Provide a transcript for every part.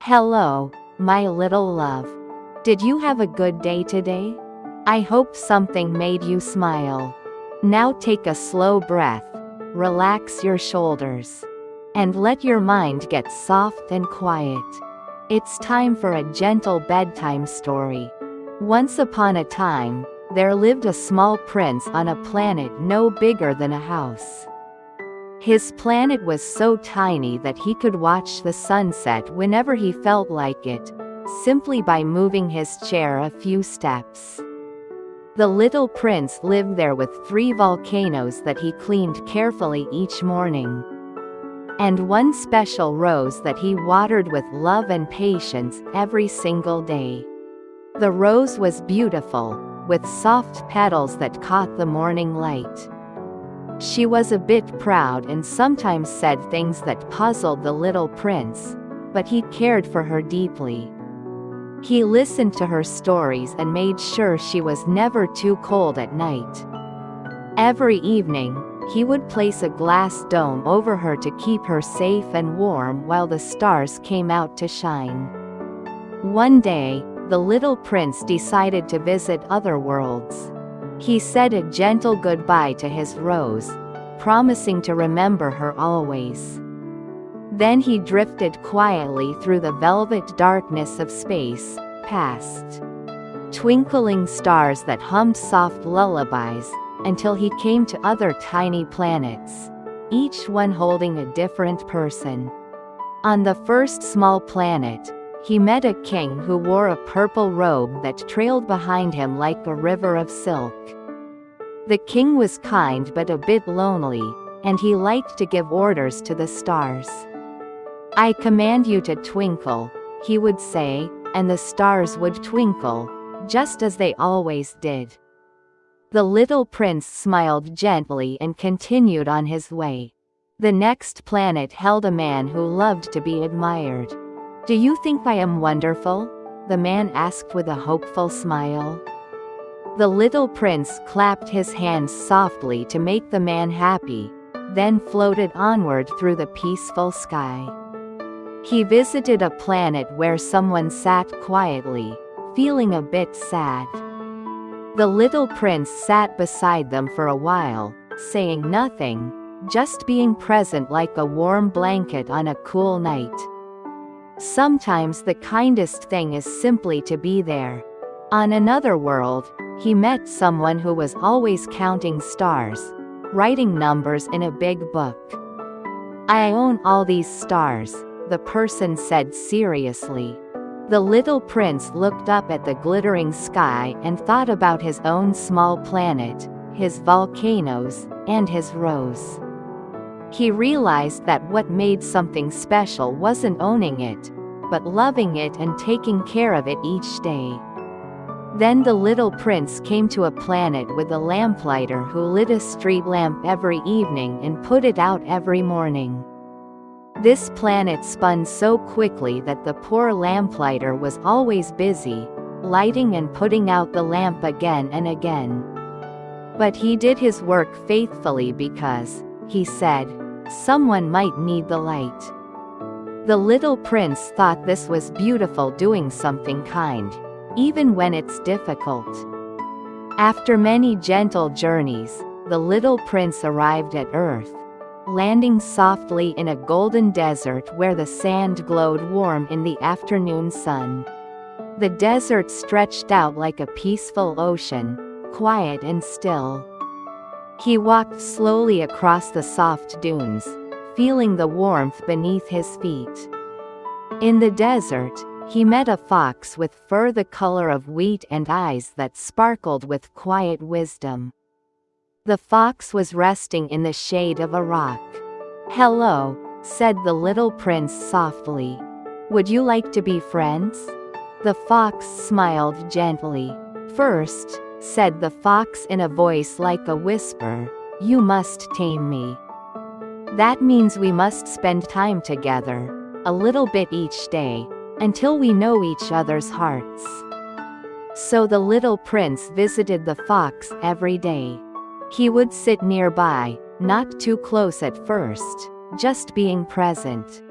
Hello, my little love. Did you have a good day today? I hope something made you smile. Now take a slow breath, relax your shoulders, and let your mind get soft and quiet. It's time for a gentle bedtime story. Once upon a time, there lived a small prince on a planet no bigger than a house. His planet was so tiny that he could watch the sunset whenever he felt like it, simply by moving his chair a few steps. The little prince lived there with 3 volcanoes that he cleaned carefully each morning, and one special rose that he watered with love and patience every single day. The rose was beautiful, with soft petals that caught the morning light. She was a bit proud and sometimes said things that puzzled the little prince, but he cared for her deeply. He listened to her stories and made sure she was never too cold at night. Every evening, he would place a glass dome over her to keep her safe and warm while the stars came out to shine. One day, the little prince decided to visit other worlds. He said a gentle goodbye to his rose, promising to remember her always. Then he drifted quietly through the velvet darkness of space, past twinkling stars that hummed soft lullabies, until he came to other tiny planets, each one holding a different person. On the first small planet, he met a king who wore a purple robe that trailed behind him like a river of silk. The king was kind but a bit lonely, and he liked to give orders to the stars. "I command you to twinkle," he would say, and the stars would twinkle, just as they always did. The little prince smiled gently and continued on his way. The next planet held a man who loved to be admired. "Do you think I am wonderful?" the man asked with a hopeful smile. The little prince clapped his hands softly to make the man happy, then floated onward through the peaceful sky. He visited a planet where someone sat quietly, feeling a bit sad. The little prince sat beside them for a while, saying nothing, just being present like a warm blanket on a cool night. Sometimes the kindest thing is simply to be there. On another world, he met someone who was always counting stars, writing numbers in a big book. "I own all these stars," the person said seriously. The little prince looked up at the glittering sky and thought about his own small planet, his volcanoes, and his rose. He realized that what made something special wasn't owning it, but loving it and taking care of it each day. Then the little prince came to a planet with a lamplighter who lit a street lamp every evening and put it out every morning. This planet spun so quickly that the poor lamplighter was always busy, lighting and putting out the lamp again and again. But he did his work faithfully because, he said, someone might need the light. The little prince thought this was beautiful, doing something kind, even when it's difficult. After many gentle journeys, the little prince arrived at Earth, landing softly in a golden desert where the sand glowed warm in the afternoon sun. The desert stretched out like a peaceful ocean, quiet and still. He walked slowly across the soft dunes, feeling the warmth beneath his feet. In the desert, he met a fox with fur the color of wheat and eyes that sparkled with quiet wisdom. The fox was resting in the shade of a rock. "Hello," said the little prince softly. "Would you like to be friends?" The fox smiled gently. "First," said the fox in a voice like a whisper, "you must tame me. That means we must spend time together, a little bit each day, until we know each other's hearts." So the little prince visited the fox every day. He would sit nearby, not too close at first, just being present.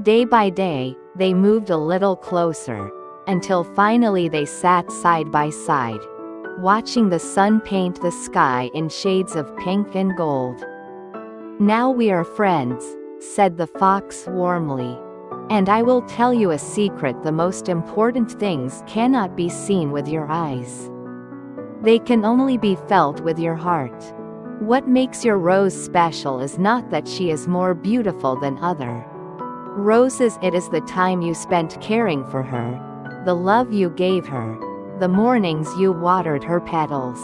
Day by day, They moved a little closer, until finally they sat side by side, watching the sun paint the sky in shades of pink and gold. "Now we are friends," said the fox warmly. "And I will tell you a secret: the most important things cannot be seen with your eyes. They can only be felt with your heart. What makes your rose special is not that she is more beautiful than other roses, it is the time you spent caring for her, the love you gave her, the mornings you watered her petals."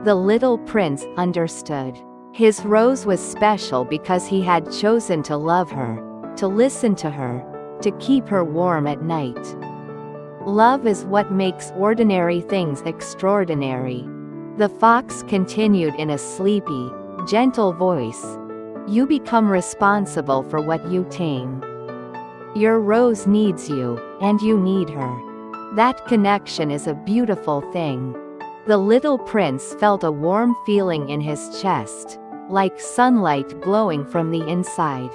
The little prince understood. His rose was special because he had chosen to love her, to listen to her, to keep her warm at night. Love is what makes ordinary things extraordinary. The fox continued in a sleepy, gentle voice. "You become responsible for what you tame. Your rose needs you, and you need her. That connection is a beautiful thing." The little prince felt a warm feeling in his chest, like sunlight glowing from the inside.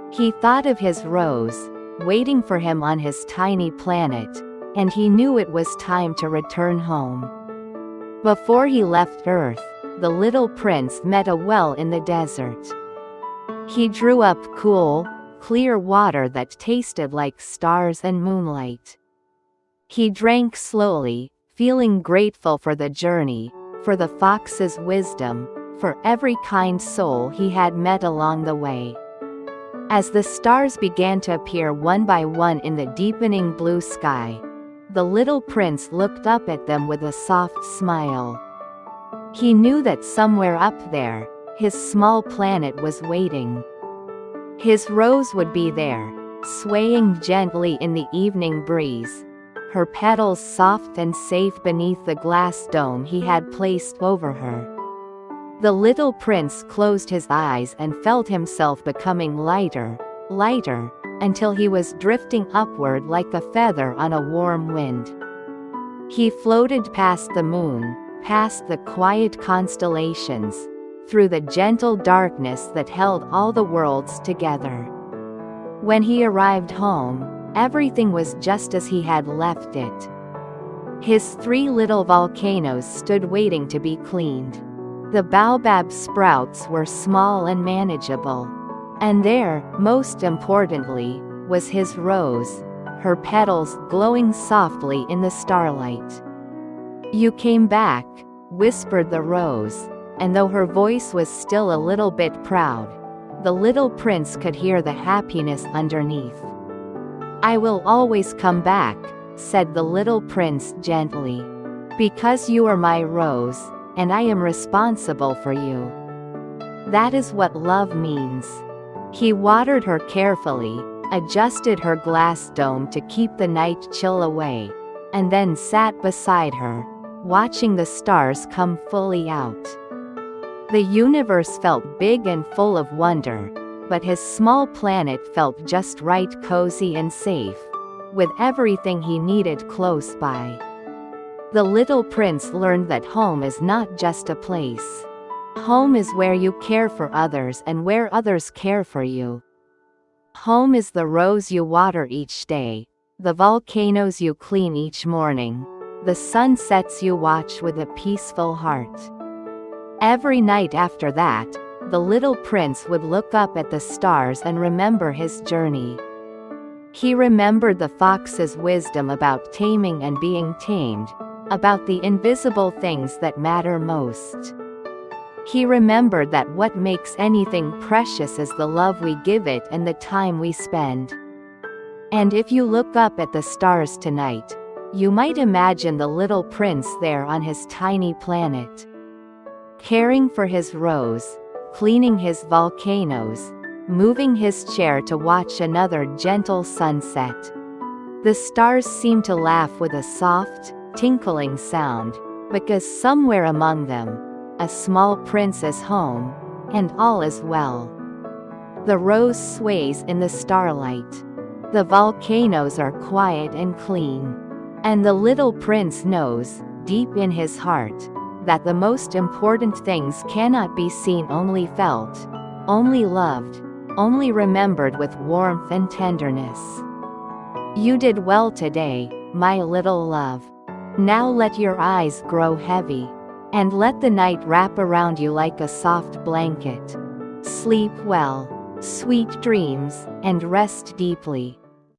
He thought of his rose, waiting for him on his tiny planet, and he knew it was time to return home. Before he left Earth, the little prince met a well in the desert. He drew up cool, clear water that tasted like stars and moonlight. He drank slowly, feeling grateful for the journey, for the fox's wisdom, for every kind soul he had met along the way. As the stars began to appear one by one in the deepening blue sky, the little prince looked up at them with a soft smile. He knew that somewhere up there, his small planet was waiting. His rose would be there, swaying gently in the evening breeze, her petals soft and safe beneath the glass dome he had placed over her. The little prince closed his eyes and felt himself becoming lighter, lighter, until he was drifting upward like a feather on a warm wind. He floated past the moon, past the quiet constellations, through the gentle darkness that held all the worlds together. When he arrived home, everything was just as he had left it. His 3 little volcanoes stood waiting to be cleaned. The baobab sprouts were small and manageable. And there, most importantly, was his rose, her petals glowing softly in the starlight. "You came back," whispered the rose, and though her voice was still a little bit proud, the little prince could hear the happiness underneath. "I will always come back," said the little prince gently, "because you are my rose, and I am responsible for you. That is what love means." He watered her carefully, adjusted her glass dome to keep the night chill away, and then sat beside her, watching the stars come fully out. The universe felt big and full of wonder, but his small planet felt just right, cozy and safe, with everything he needed close by. The little prince learned that home is not just a place. Home is where you care for others and where others care for you. Home is the rose you water each day, the volcanoes you clean each morning, the sunsets you watch with a peaceful heart. Every night after that, the little prince would look up at the stars and remember his journey. He remembered the fox's wisdom about taming and being tamed, about the invisible things that matter most. He remembered that what makes anything precious is the love we give it and the time we spend. And if you look up at the stars tonight, you might imagine the little prince there on his tiny planet, caring for his rose, cleaning his volcanoes, moving his chair to watch another gentle sunset. The stars seemed to laugh with a soft, tinkling sound, because somewhere among them, a small prince is home, and all is well. The rose sways in the starlight. The volcanoes are quiet and clean. And the little prince knows, deep in his heart, that the most important things cannot be seen, only felt, only loved, only remembered with warmth and tenderness. You did well today, my little love. Now let your eyes grow heavy, and let the night wrap around you like a soft blanket. Sleep well, sweet dreams, and rest deeply.